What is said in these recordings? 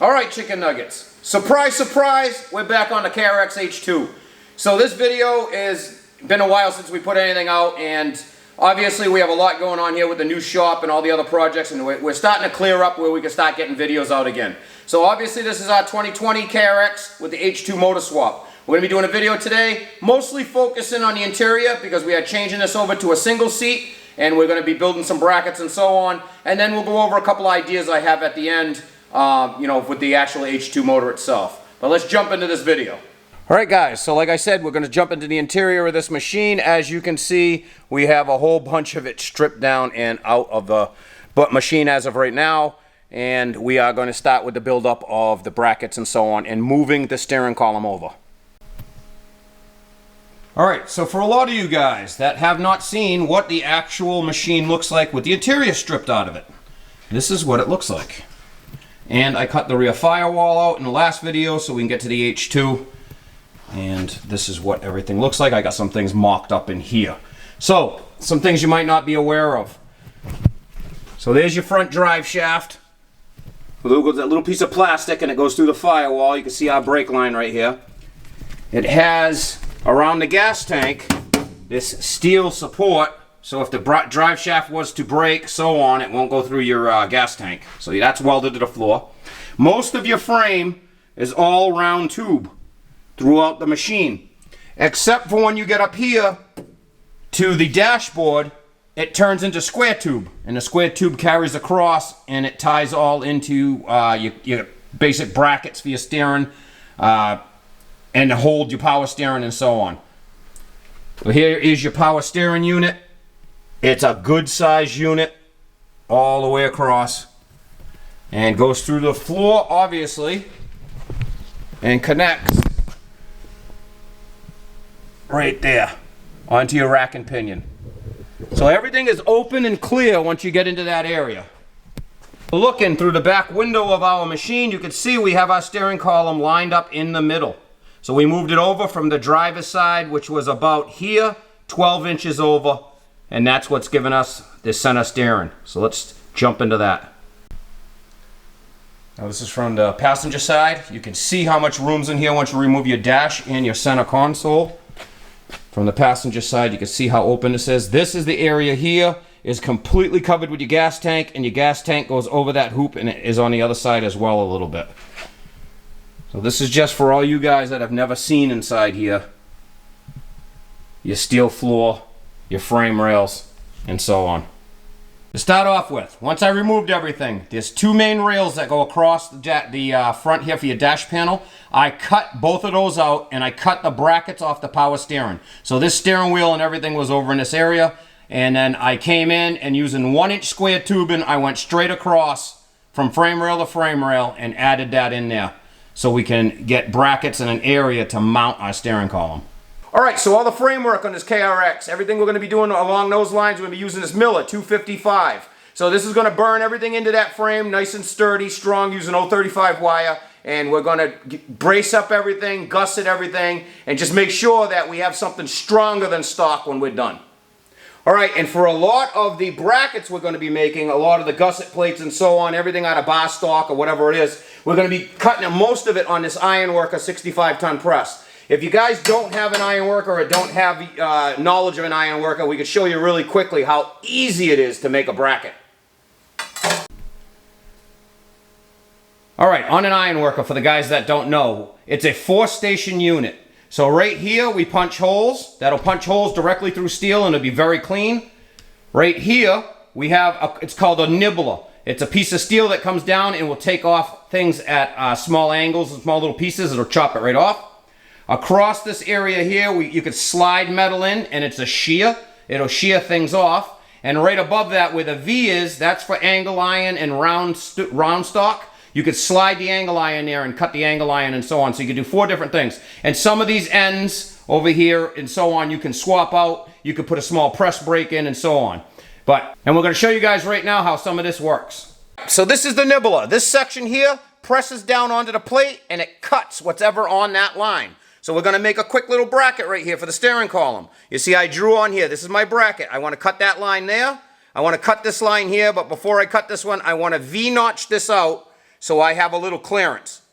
Alright, chicken nuggets. Surprise, surprise, we're back on the KRX H2. So this video is been a while since we put anything out, and obviously we have a lot going on here with the new shop and all the other projects, and we're starting to clear up where we can start getting videos out again. So obviously this is our 2020 KRX with the H2 motor swap. We're going to be doing a video today, mostly focusing on the interior because we are changing this over to a single seat, and we're going to be building some brackets and so on, and then we'll go over a couple ideas I have at the end, you know, with the actual H2 motor itself. But let's jump into this video. Alright guys, so like I said, we're going to jump into the interior of this machine. As you can see, we have a whole bunch of it stripped down and out of the machine as of right now. And we are going to start with the build-up of the brackets and so on, and moving the steering column over. Alright, so for a lot of you guys that have not seen what the actual machine looks like with the interior stripped out of it, this is what it looks like. And I cut the rear firewall out in the last video so we can get to the H2. And this is what everything looks like. I got some things mocked up in here. So, some things you might not be aware of. So there's your front drive shaft. That little piece of plastic, and it goes through the firewall. You can see our brake line right here. It has, around the gas tank, this steel support. So if the drive shaft was to break, so on, it won't go through your gas tank. So that's welded to the floor. Most of your frame is all round tube throughout the machine, except for when you get up here to the dashboard, it turns into square tube, and the square tube carries across, and it ties all into your basic brackets for your steering, and to hold your power steering and so on. So here is your power steering unit. It's a good size unit all the way across, and goes through the floor obviously and connects right there onto your rack and pinion. So everything is open and clear once you get into that area. Looking through the back window of our machine, you can see we have our steering column lined up in the middle. So we moved it over from the driver's side, which was about here, 12 inches over, and that's what's given us this center steering. So let's jump into that. Now this is from the passenger side. You can see how much room's in here once you remove your dash and your center console. From the passenger side, you can see how open this is. This is the area here, is completely covered with your gas tank, and your gas tank goes over that hoop, and it is on the other side as well a little bit. So this is just for all you guys that have never seen inside here. Your steel floor, your frame rails, and so on. To start off with, once I removed everything, there's two main rails that go across the front here for your dash panel. I cut both of those out, and I cut the brackets off the power steering. So this steering wheel and everything was over in this area, and then I came in and using 1-inch square tubing, I went straight across from frame rail to frame rail and added that in there so we can get brackets and an area to mount our steering column. Alright, so all the framework on this KRX, everything we're going to be doing along those lines, we're going to be using this Miller 255. So this is going to burn everything into that frame, nice and sturdy, strong, using 035 wire. And we're going to brace up everything, gusset everything, and just make sure that we have something stronger than stock when we're done. Alright, and for a lot of the brackets we're going to be making, a lot of the gusset plates and so on, everything out of bar stock or whatever it is, we're going to be cutting most of it on this Ironworker 65-ton press. If you guys don't have an ironworker or don't have knowledge of an ironworker, we can show you really quickly how easy it is to make a bracket. Alright, on an ironworker, for the guys that don't know, it's a 4-station unit. So right here we punch holes. That'll punch holes directly through steel and it'll be very clean. Right here we have, it's called a nibbler. It's a piece of steel that comes down and will take off things at small angles and small little pieces. It'll chop it right off. Across this area here, you could slide metal in, and it's a shear. It'll shear things off. And right above that, where the V is, that's for angle iron and round stock. You could slide the angle iron there and cut the angle iron and so on. So you can do 4 different things. And some of these ends over here and so on, you can swap out. You could put a small press brake in and so on. And we're going to show you guys right now how some of this works. So this is the nibbler. This section here presses down onto the plate, and it cuts whatever on that line. So we're going to make a quick little bracket right here for the steering column. You see I drew on here. This is my bracket. I want to cut that line there. I want to cut this line here, but before I cut this one, I want to V-notch this out so I have a little clearance.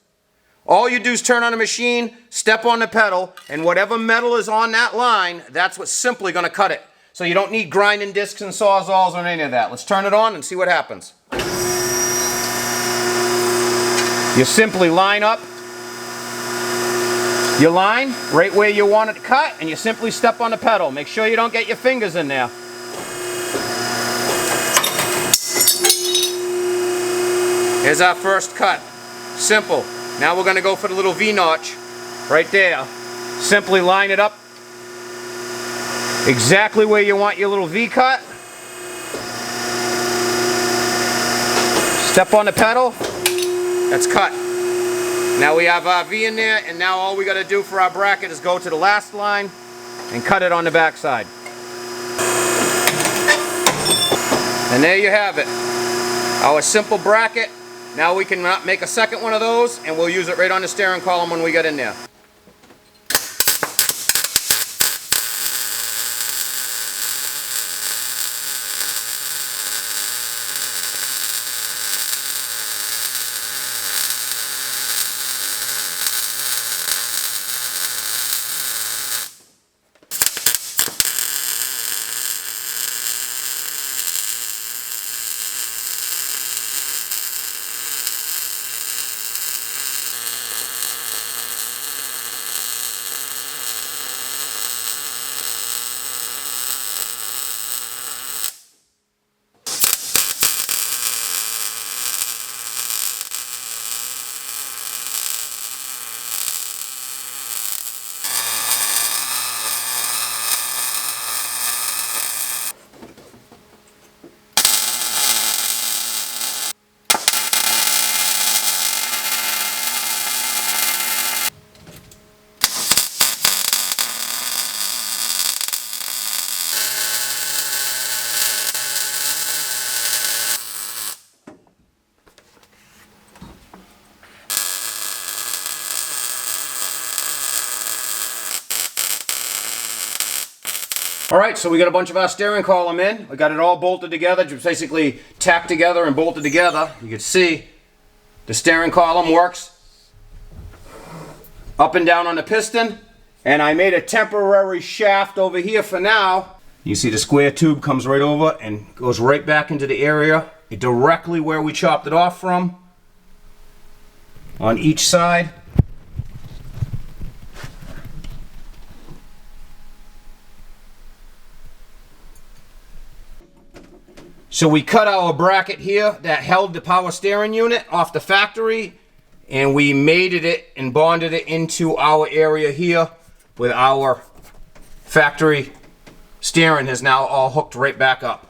All you do is turn on the machine, step on the pedal, and whatever metal is on that line, that's what's simply going to cut it. So you don't need grinding discs and sawzalls or any of that. Let's turn it on and see what happens. You simply line up your line right where you want it to cut, and you simply step on the pedal. Make sure you don't get your fingers in there. Here's our first cut. Simple. Now we're going to go for the little V-notch right there. Simply line it up exactly where you want your little V cut. Step on the pedal. That's cut. Now we have our V in there, and now all we got to do for our bracket is go to the last line and cut it on the back side. And there you have it. Our simple bracket. Now we can make a second one of those, and we'll use it right on the steering column when we get in there. Alright, so we got a bunch of our steering column in. We got it all bolted together, just basically tacked together and bolted together. You can see the steering column works up and down on the piston. And I made a temporary shaft over here for now. You see the square tube comes right over and goes right back into the area directly where we chopped it off from on each side. So we cut our bracket here that held the power steering unit off the factory, and we mated it and bonded it into our area here with our factory steering is now all hooked right back up.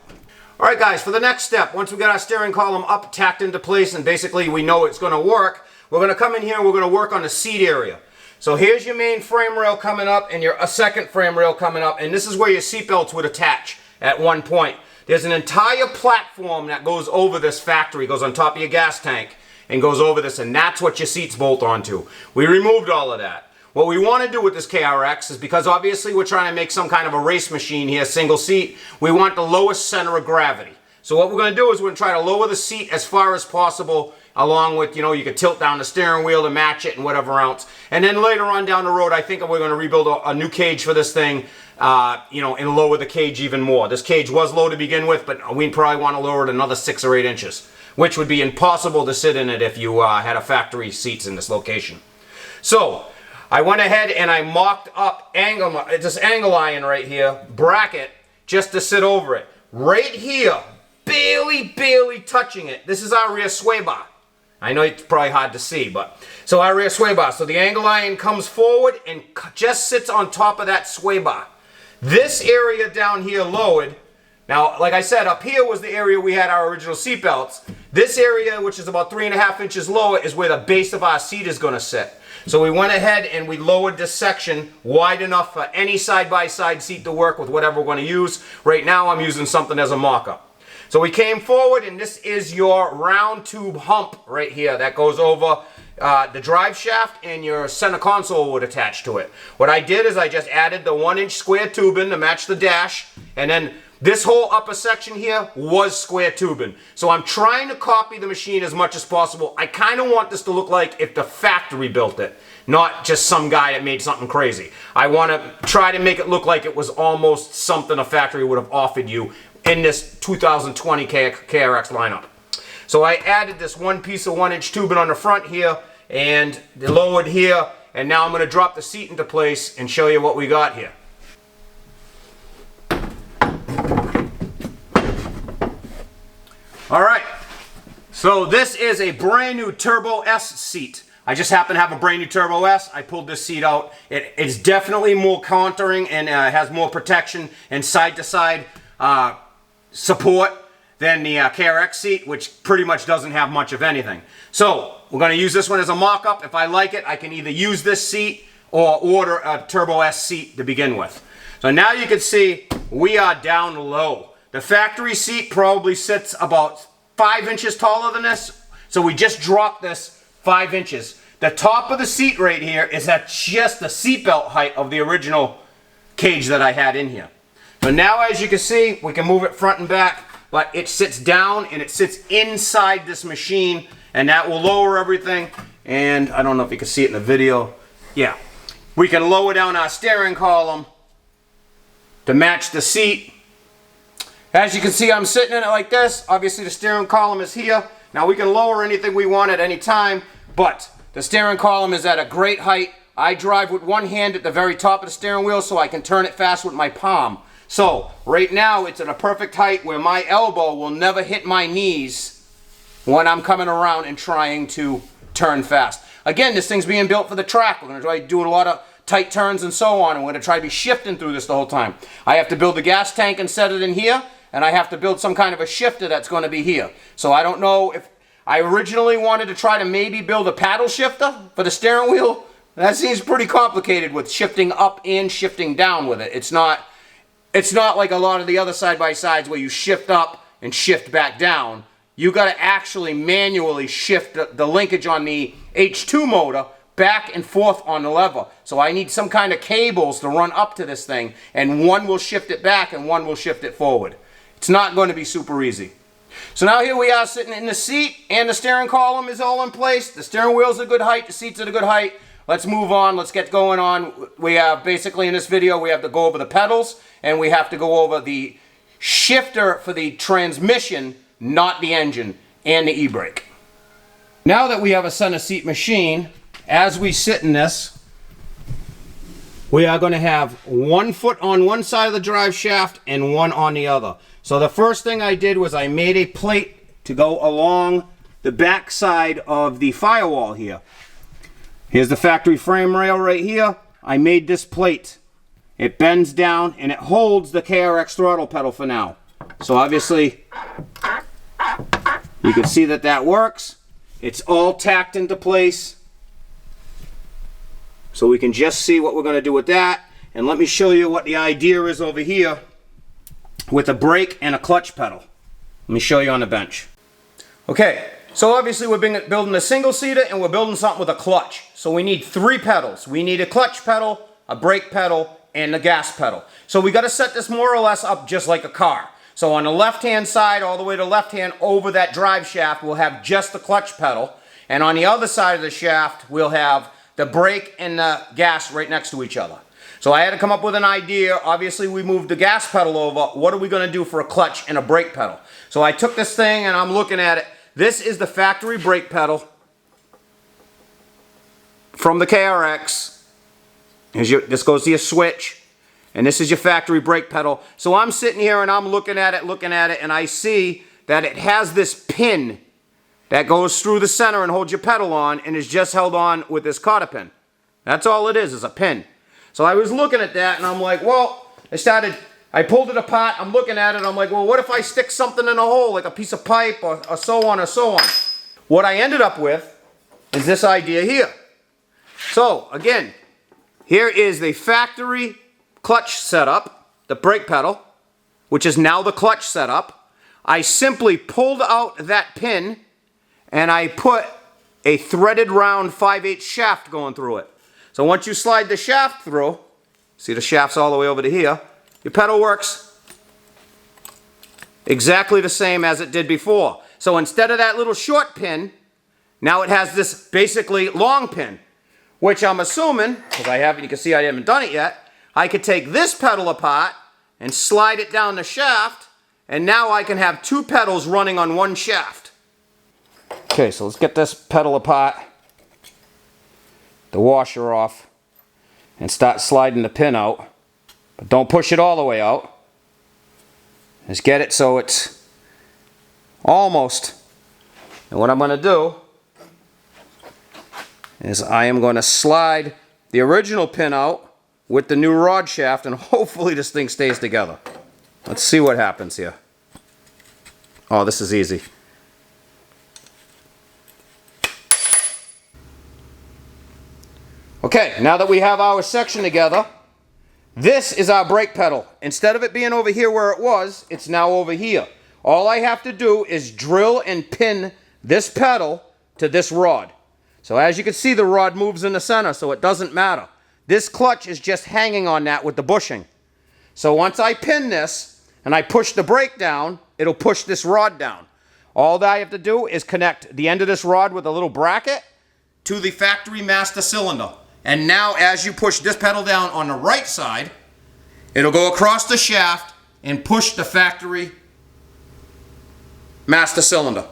Alright guys, for the next step, once we got our steering column up, tacked into place, and basically we know it's going to work, we're going to come in here and we're going to work on the seat area. So here's your main frame rail coming up and a second frame rail coming up, and this is where your seat belts would attach at one point. There's an entire platform that goes over this factory, goes on top of your gas tank and goes over this, and that's what your seats bolt onto. We removed all of that. What we want to do with this KRX is, because obviously we're trying to make some kind of a race machine here, single seat, we want the lowest center of gravity. So what we're going to do is we're going to try to lower the seat as far as possible, along with, you know, you could tilt down the steering wheel to match it and whatever else. And then later on down the road, I think we're going to rebuild a new cage for this thing, you know, and lower the cage even more. This cage was low to begin with, but we probably want to lower it another 6 or 8 inches, which would be impossible to sit in it if you had a factory seats in this location. So I went ahead and I mocked up this angle iron right here, bracket, just to sit over it. Right here, barely touching it. This is our rear sway bar. I know it's probably hard to see, but so our rear sway bar. So the angle iron comes forward and just sits on top of that sway bar. This area down here lowered. Now, like I said, up here was the area we had our original seat belts. This area, which is about 3.5 inches lower, is where the base of our seat is going to sit. So we went ahead and we lowered this section wide enough for any side-by-side seat to work with whatever we're going to use. Right now I'm using something as a mock-up. So we came forward, and this is your round tube hump right here that goes over the drive shaft, and your center console would attach to it. What I did is I just added the 1-inch square tubing to match the dash, and then this whole upper section here was square tubing. So I'm trying to copy the machine as much as possible. I kind of want this to look like if the factory built it, not just some guy that made something crazy. I want to try to make it look like it was almost something a factory would have offered you in this 2020 KRX lineup. So I added this one piece of 1-inch tubing on the front here, and lowered here, and now I'm going to drop the seat into place and show you what we got here. Alright, so this is a brand new Turbo S seat. I just happen to have a brand new Turbo S. I pulled this seat out. It is definitely more contouring and has more protection and side-to-side support than the KRX seat, which pretty much doesn't have much of anything. So we're going to use this one as a mock-up. If I like it, I can either use this seat or order a Turbo S seat to begin with. So now you can see we are down low. The factory seat probably sits about 5 inches taller than this, so we just dropped this 5 inches. The top of the seat right here is at just the seatbelt height of the original cage that I had in here. So now, as you can see, we can move it front and back, but it sits down and it sits inside this machine, and that will lower everything. And I don't know if you can see it in the video. Yeah, we can lower down our steering column to match the seat. As you can see, I'm sitting in it like this. Obviously, the steering column is here. Now, we can lower anything we want at any time, but the steering column is at a great height. I drive with one hand at the very top of the steering wheel, so I can turn it fast with my palm. So, right now, it's at a perfect height where my elbow will never hit my knees when I'm coming around and trying to turn fast. Again, this thing's being built for the track. We're going to try doing a lot of tight turns and so on, and we're going to try to be shifting through this the whole time. I have to build the gas tank and set it in here, and I have to build some kind of a shifter that's going to be here. So I don't know if I originally wanted to try to maybe build a paddle shifter for the steering wheel. That seems pretty complicated with shifting up and shifting down with it. It's not like a lot of the other side-by-sides where you shift up and shift back down. You got to actually manually shift the linkage on the H2 motor back and forth on the lever. So I need some kind of cables to run up to this thing, and one will shift it back and one will shift it forward. It's not going to be super easy. So now here we are sitting in the seat, and the steering column is all in place. The steering wheel's at a good height, the seat's at a good height. Let's move on, let's get going on. We have, basically in this video, we have to go over the pedals, and we have to go over the shifter for the transmission, not the engine, and the e-brake. Now that we have a center seat machine, as we sit in this, we are going to have 1 foot on one side of the drive shaft and one on the other. So the first thing I did was I made a plate to go along the back side of the firewall here. Here's the factory frame rail right here. I made this plate. It bends down and it holds the KRX throttle pedal for now. So obviously, you can see that that works. It's all tacked into place. So we can just see what we're going to do with that. And let me show you what the idea is over here with a brake and a clutch pedal. Let me show you on the bench. Okay, so obviously we're building a single-seater and we're building something with a clutch. So we need 3 pedals. We need a clutch pedal, a brake pedal, and a gas pedal. So we got to set this more or less up just like a car. So on the left-hand side, all the way to the left-hand, over that drive shaft, we'll have just the clutch pedal. And on the other side of the shaft, we'll have the brake and the gas right next to each other. So I had to come up with an idea. Obviously, we moved the gas pedal over. What are we going to do for a clutch and a brake pedal? So I took this thing and I'm looking at it. This is the factory brake pedal from the KRX. This goes to your switch. And this is your factory brake pedal. So I'm sitting here and I'm looking at it, and I see that it has this pin that goes through the center and holds your pedal on and is just held on with this cotter pin. That's all it is a pin. So I was looking at that and I'm like, well, I pulled it apart, I'm looking at it, I'm like, well, what if I stick something in a hole, like a piece of pipe or so on or so on? What I ended up with is this idea here. So, again, here is the factory clutch setup, the brake pedal, which is now the clutch setup. I simply pulled out that pin and I put a threaded round 5/8 shaft going through it. So once you slide the shaft through, see the shaft's all the way over to here, your pedal works exactly the same as it did before. So instead of that little short pin, now it has this basically long pin, which I'm assuming, because you can see I haven't done it yet, I could take this pedal apart and slide it down the shaft, and now I can have two pedals running on one shaft. Okay, so let's get this pedal apart, the washer off, and start sliding the pin out. But don't push it all the way out. Just get it so it's almost. And what I'm going to do is I am going to slide the original pin out with the new rod shaft, and hopefully this thing stays together. Let's see what happens here. Oh, this is easy. Okay, now that we have our section together, this is our brake pedal. Instead of it being over here where it was, it's now over here. All I have to do is drill and pin this pedal to this rod. So as you can see, the rod moves in the center, so it doesn't matter. This clutch is just hanging on that with the bushing. So once I pin this and I push the brake down, it'll push this rod down. All that I have to do is connect the end of this rod with a little bracket to the factory master cylinder. And now as you push this pedal down on the right side, it'll go across the shaft and push the factory master cylinder.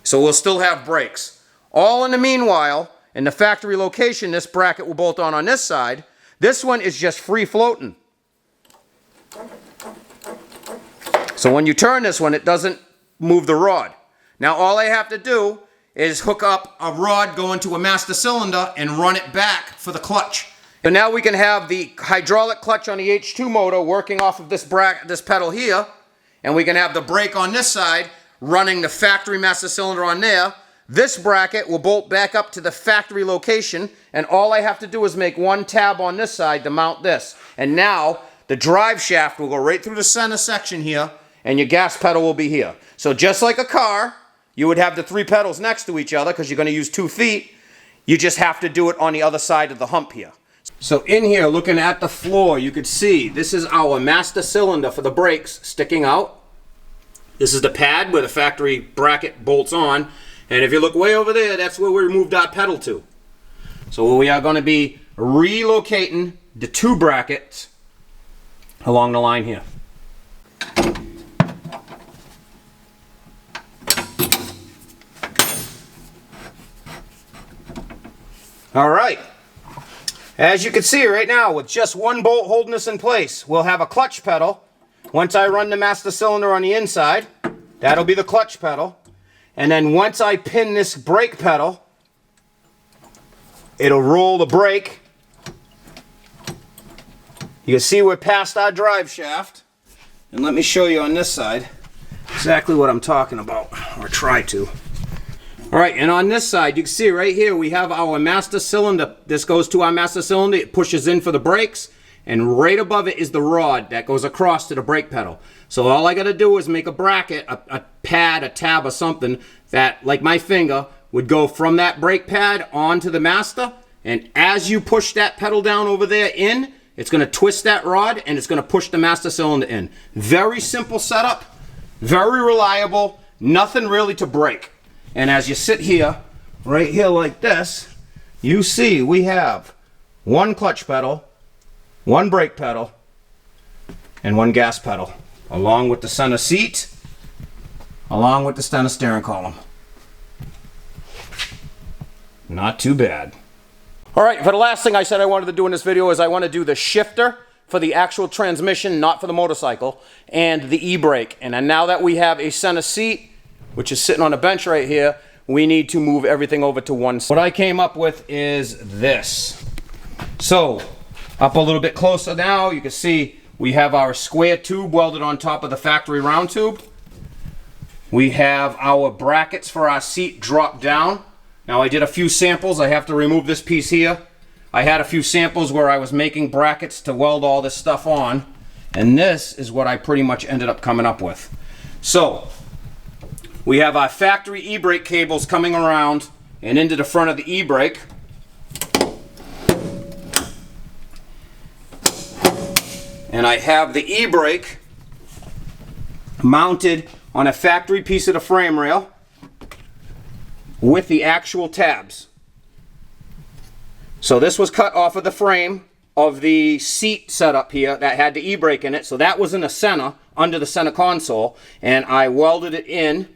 So we'll still have brakes. All in the meanwhile, in the factory location, this bracket will bolt on this side. This one is just free floating. So when you turn this one, it doesn't move the rod. Now all I have to do is hook up a rod going to a master cylinder and run it back for the clutch. So now we can have the hydraulic clutch on the H2 motor working off of this pedal here, and we can have the brake on this side running the factory master cylinder on there. This bracket will bolt back up to the factory location, and all I have to do is make one tab on this side to mount this. And now the drive shaft will go right through the center section here, and your gas pedal will be here. So just like a car, you would have the three pedals next to each other because you're going to use 2 feet. You just have to do it on the other side of the hump here. So in here, looking at the floor, you could see this is our master cylinder for the brakes sticking out. This is the pad where the factory bracket bolts on. And if you look way over there, that's where we moved our pedal to. So we are going to be relocating the 2 brackets along the line here. All right, as you can see right now, with just one bolt holding this in place, we'll have a clutch pedal. Once I run the master cylinder on the inside, that'll be the clutch pedal. And then once I pin this brake pedal, it'll roll the brake. You can see we're past our drive shaft. And let me show you on this side exactly what I'm talking about, or try to. All right, and on this side, you can see right here, we have our master cylinder. This goes to our master cylinder. It pushes in for the brakes, and right above it is the rod that goes across to the brake pedal. So all I got to do is make a bracket, a pad, a tab, or something that, like my finger, would go from that brake pad onto the master. And as you push that pedal down over there in, it's going to twist that rod, and it's going to push the master cylinder in. Very simple setup, very reliable, nothing really to break. And as you sit here, right here like this, you see we have 1 clutch pedal, 1 brake pedal, and 1 gas pedal, along with the center seat, along with the center steering column. Not too bad. All right, for the last thing I said I wanted to do in this video is I want to do the shifter for the actual transmission, not for the motorcycle, and the e-brake. And then now that we have a center seat, which is sitting on a bench right here, we need to move everything over to one side. What I came up with is this. So, up a little bit closer now, you can see we have our square tube welded on top of the factory round tube. We have our brackets for our seat dropped down. Now I did a few samples. I have to remove this piece here. I had a few samples where I was making brackets to weld all this stuff on. And this is what I pretty much ended up coming up with. So, we have our factory e-brake cables coming around and into the front of the e-brake. And I have the e-brake mounted on a factory piece of the frame rail with the actual tabs. So this was cut off of the frame of the seat setup here that had the e-brake in it. So that was in the center, under the center console, and I welded it in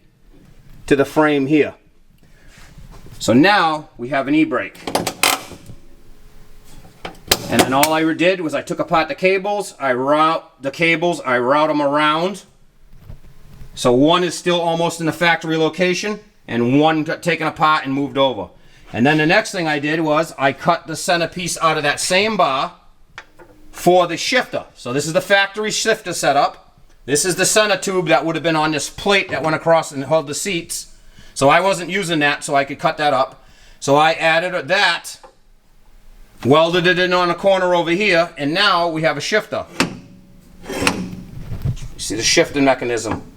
to the frame here. So now we have an e-brake. And then all I did was I took apart the cables, I route them around. So one is still almost in the factory location, and one got taken apart and moved over. And then the next thing I did was I cut the centerpiece out of that same bar for the shifter. So this is the factory shifter setup. This is the center tube that would have been on this plate that went across and held the seats. So I wasn't using that, so I could cut that up. So I added that, welded it in on a corner over here, and now we have a shifter. You see the shifting mechanism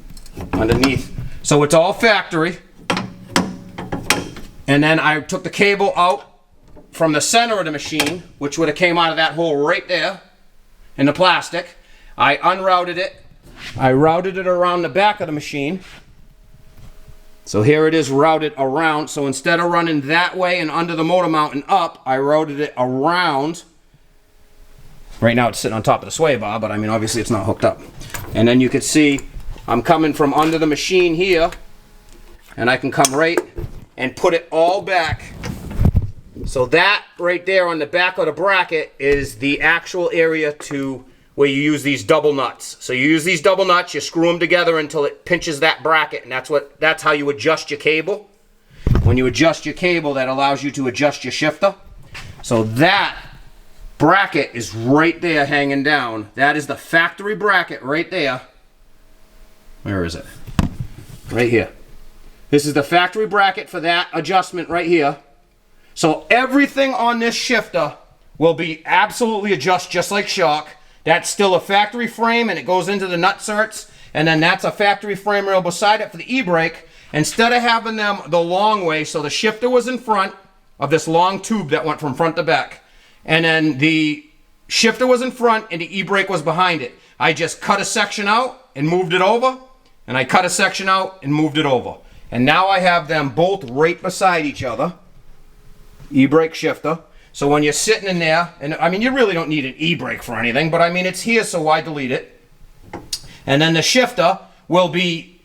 underneath. So it's all factory. And then I took the cable out from the center of the machine, which would have came out of that hole right there in the plastic. I unrouted it. I routed it around the back of the machine. So here it is routed around. So instead of running that way and under the motor mount and up, I routed it around. Right now it's sitting on top of the sway bar, but I mean obviously it's not hooked up. And then you can see I'm coming from under the machine here, and I can come right and put it all back. So that right there on the back of the bracket is the actual area to where you use these double nuts. So you use these double nuts, you screw them together until it pinches that bracket, and that's how you adjust your cable. When you adjust your cable, that allows you to adjust your shifter. So that bracket is right there hanging down. That is the factory bracket right there. Where is it? Right here. This is the factory bracket for that adjustment right here. So everything on this shifter will be absolutely adjusted just like shock. That's still a factory frame, and it goes into the nutserts, and then that's a factory frame rail beside it for the e-brake. Instead of having them the long way, so the shifter was in front of this long tube that went from front to back, and then the shifter was in front and the e-brake was behind it. I just cut a section out and moved it over, and I cut a section out and moved it over. And now I have them both right beside each other, e-brake shifter. So when you're sitting in there, and I mean you really don't need an e-brake for anything, but I mean it's here, so why delete it? And then the shifter will be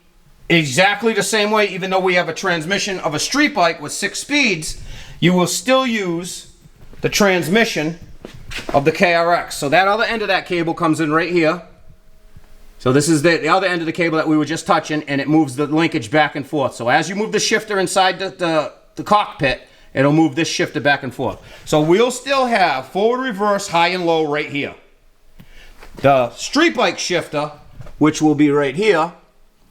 exactly the same way. Even though we have a transmission of a street bike with 6 speeds, you will still use the transmission of the KRX. So that other end of that cable comes in right here. So this is the other end of the cable that we were just touching, and it moves the linkage back and forth. So as you move the shifter inside the cockpit, it'll move this shifter back and forth. So we'll still have forward, reverse, high and low right here. The street bike shifter, which will be right here,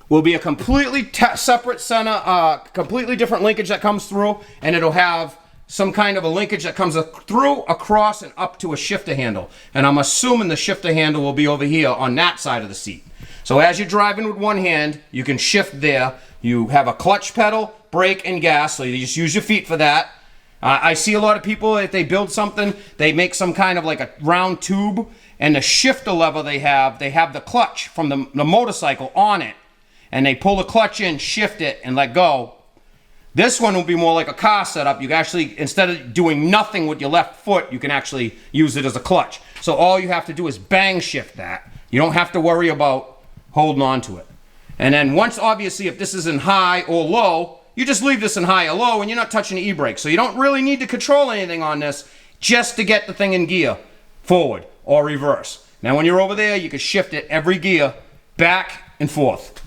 will be a completely separate center, completely different linkage that comes through, and it'll have some kind of a linkage that comes through, across, and up to a shifter handle. And I'm assuming the shifter handle will be over here on that side of the seat. So as you're driving with one hand, you can shift there. You have a clutch pedal, brake, and gas, so you just use your feet for that. I see a lot of people, if they build something, they make some kind of like a round tube, and the shifter lever they have the clutch from the motorcycle on it, and they pull the clutch in, shift it, and let go. This one will be more like a car setup. You can actually, instead of doing nothing with your left foot, you can actually use it as a clutch. So all you have to do is bang shift that. You don't have to worry about holding on to it. And then once, obviously, if this is in high or low, you just leave this in high or low, and you're not touching the e-brake. So you don't really need to control anything on this just to get the thing in gear, forward or reverse. Now when you're over there, you can shift it every gear back and forth.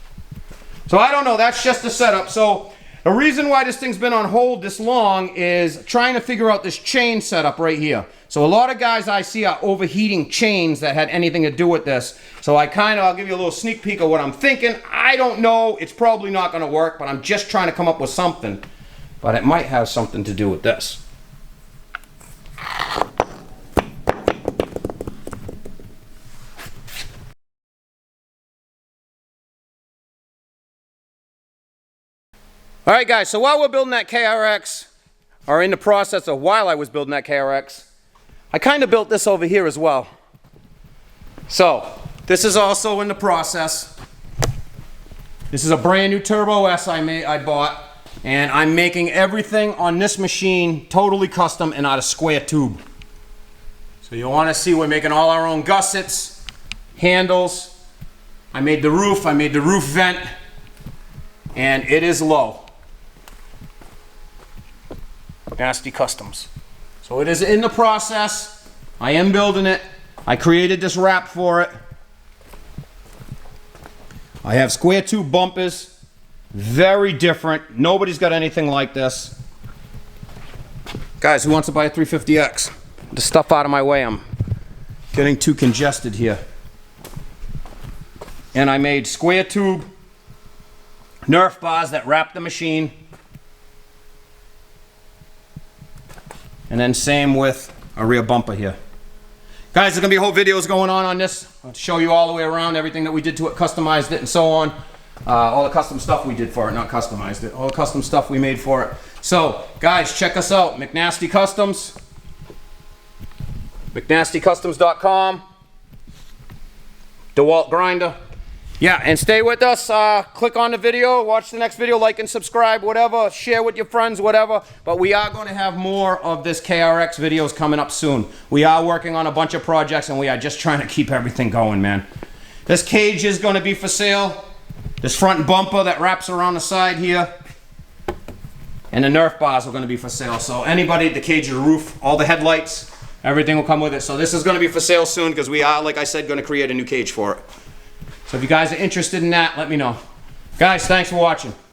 So I don't know, that's just the setup. So the reason why this thing's been on hold this long is trying to figure out this chain setup right here. So a lot of guys I see are overheating chains that had anything to do with this. So I'll give you a little sneak peek of what I'm thinking. I don't know, it's probably not gonna work, but I'm just trying to come up with something. But it might have something to do with this. All right, guys, so while we're building that KRX, or in the process of while I was building that KRX, I kind of built this over here as well. So, this is also in the process. This is a brand new Turbo S I bought, and I'm making everything on this machine totally custom and out of square tube. So you want to see we're making all our own gussets, handles. I made the roof vent, and it is low. McNasty Customz. So it is in the process. I am building it. I created this wrap for it. I have square tube bumpers. Very different. Nobody's got anything like this. Guys, who wants to buy a 350X? The stuff out of my way. I'm getting too congested here. And I made square tube Nerf bars that wrap the machine. And then same with a rear bumper here. Guys, there's gonna be whole videos going on this. I'll show you all the way around everything that we did to it, customized it and so on. All the custom stuff we did for it, not customized it. All the custom stuff we made for it. So, guys, check us out. McNasty Customz. McNastyCustomz.com. DeWalt grinder. Yeah, and stay with us. Click on the video, watch the next video, like and subscribe, whatever. Share with your friends, whatever. But we are going to have more of this KRX videos coming up soon. We are working on a bunch of projects, and we are just trying to keep everything going, man. This cage is going to be for sale. This front bumper that wraps around the side here. And the Nerf bars are going to be for sale. So anybody, the cage, the roof, all the headlights, everything will come with it. So this is going to be for sale soon because we are, like I said, going to create a new cage for it. So if you guys are interested in that, let me know. Guys, thanks for watching.